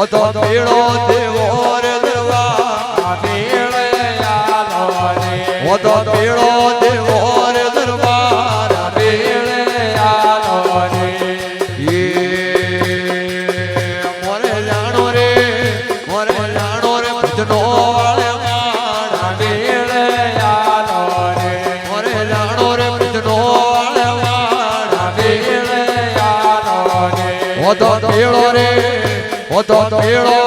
તો પીળો દેવો રે દરબાર મેળે આલો રે તો પીળો દેવો રે દરબાર મેળે આલો રે મોરે જાણો રે ભજનો વાળે મારા મેળે આલો રે મોરે જાણો રે ભજનો વાળે મારા મેળે આલો રે તો પીળો રે તો પીળો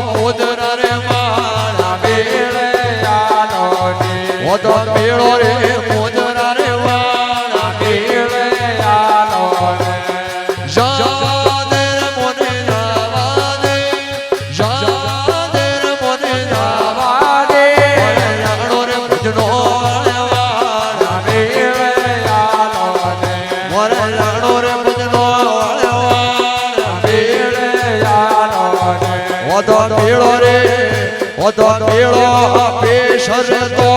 મોદરા રે મારા મેળે આલો રે તો પીળો રે મોદરા રે મારા મેળે આલો રે જાદર મોને જાવા દે જાદર મોને જાવા દે જાણો રે ભજનો વાળા મેળે આલો રે મોરે જાણો રે ભજનો વાળા મેળે આલો રે તો પીળો રે તો પીળો પેશર તો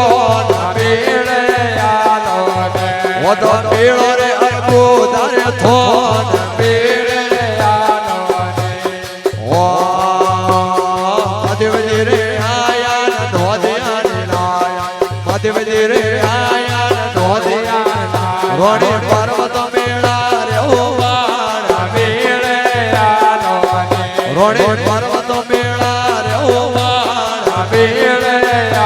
મેળે આલો રે તો પીળો રે અર્બુદર થો મેળે આલો રે મહાદેવજી રે આયા ધોધ્યા ને લાયા મહાદેવજી રે આયા ધોધ્યા રોડે પર્વત મેળા રે ઓ વાળા મેળે આલો રે રોડે પર્વત મેળા રે ઓ વાળા મેળે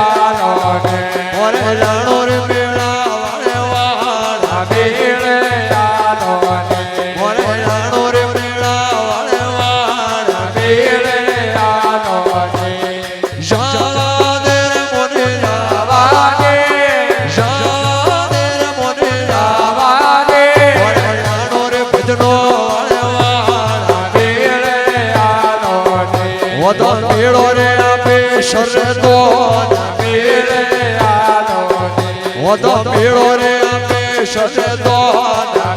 આલો રે ઓરે જાણો રે મેળા વાળે વાળા મેળે આલો રે ઓરે જાણો રે મેળા વાળે વાળા મેળે આલો રે જાદર મોને જાવા દે જાદર મોને જાવા દે ઓરે જાણો રે ભજનો વાળે વાળા મેળે આલો રે તો પીળો રે આપે શરતો મેળે આલો રે તો પીળો રે આપે શરતો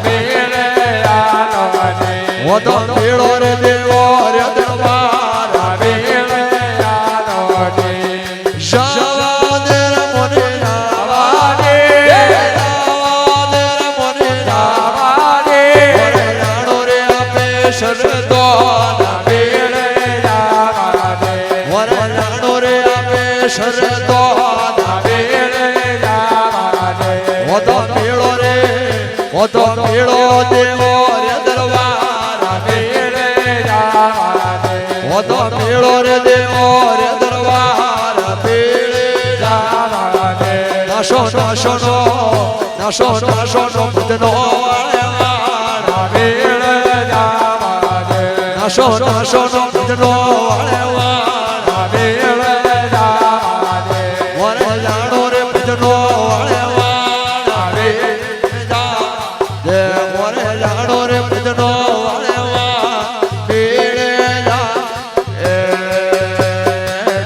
મેળે આલો રે તો પીળો રે દેવો રે દરબાર મેળે આલો રે જાદર મોને જાવા દે જાદર મોને જાવા દે ઓરે જાણો રે આપે શરતો મેળે આલો રે ઓરે જાણો રે આપે શરતો મેળે આલો રે તો પીળો રે તો પીળો દેવો રે દરબાર મેળે આલો રે તો પીળો રે દેવો રે દરબાર મેળે આલો રે નાશો નાશો નો ભજનો વાળે વાળા મેળે આલો રે નાશો નાશો નો ભજનો વાળે વાળા મેળે આલો રે ઓરે જાણો રે ભજનો વાળે વાળા મેળે દે મોરે જાણો રે ભજનો વાળે વાળા મેળે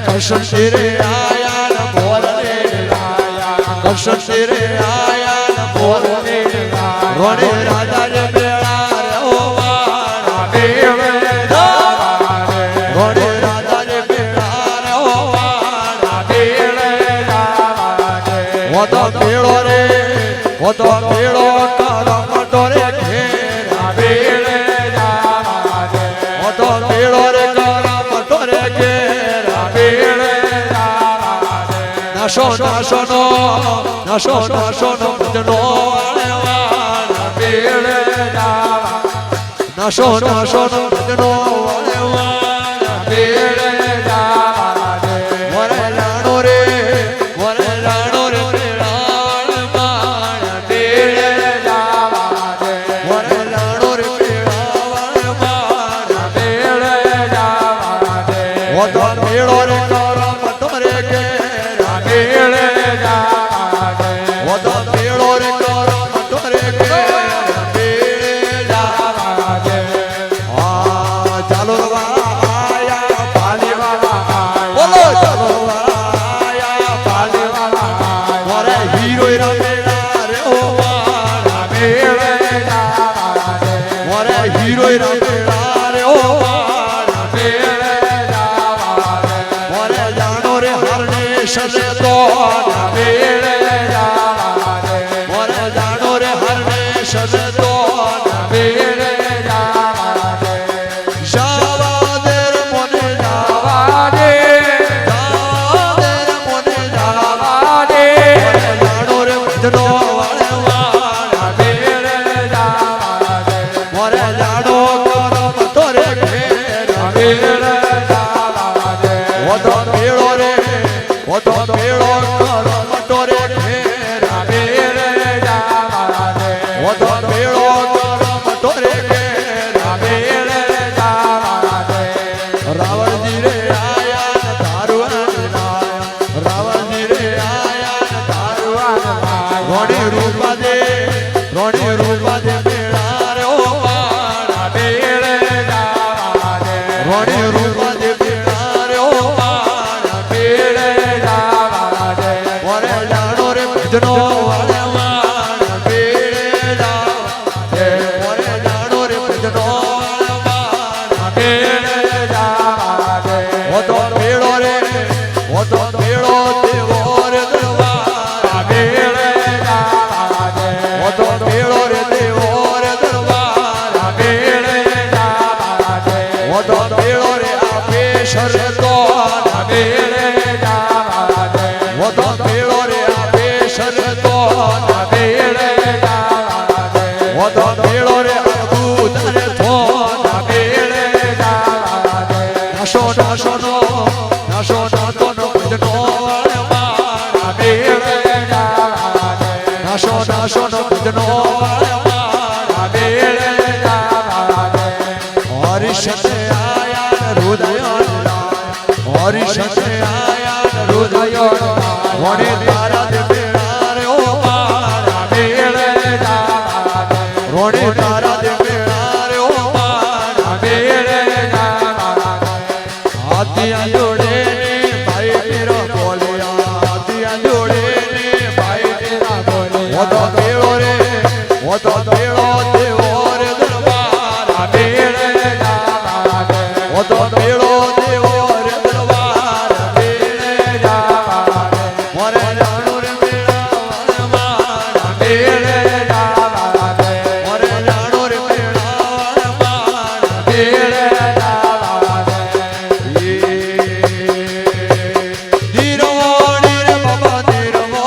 કૃષ્ણ રે આયા ને બોલ રે આયા કૃષ્ણ રે આયા ને બોલ રે રોડે રાજા રે મેળા રે ઓ વાળા મેળે રોડે રાજા રે મેળા રે ઓ વાળા મેળે તો પીળો રે તો પીળો કરમટો રે ઘેરા મેળે તો પીળો રે કરમટો રે ઘેરા મેળે નાશો નાશો નો ભજનો વાળે વાળા મેળે નાશો નાશો નો ભજનો વાળે વાળા મેળે મોરે જાણો રે પીળો રે કરમટો રે ઘેરા મેળે તો પીળો રે કરમટો રે ઘેરા મેળે ચાલો વણે રૂપાદે પીણાર્યો મારા મેળે જાવા દે વરે જાણો રે ભજનો વાળે મારા મેળે જાવા દે વરે જાણો રે ભજનો વાળે મારા મેળે જાવા દે ઓ તો મેળો રે ઓ તો મેળો દેવો રે દરબાર મેળે જાવા દે ઓ તો મેળો રે દેવો રે દરબાર મેળે જાવા દે ઓ તો મેળો રે આપે શરતો ના મેળે જાવા દે ઓ તો મેળો રે આપે શરતો ના મેળે જાવા દે ઓ તો મેળો રે અદ્ભુત રે થો ના મેળે જાવા દે નાશો નાશો નો નાશો નાતો નો ભજનો વાળે મારા મેળે જાવા દે નાશો નાશો નો ભજનો વાળે મારા મેળે જાવા દે હરિષતે આયા હૃદય હરિષતે આયા હૃદય વણે તારા દે મેળા રે ઓ મારા મેળે જાવા દે વણે તારા દે મેળા રે ઓ મારા મેળે જાવા દે હાથિયા જોડે ને ભાઈ તેરો બોલ્યા હાથિયા જોડે ને ભાઈ તેરા બોલ્યા ઓ તો મેળો રે ઓ તો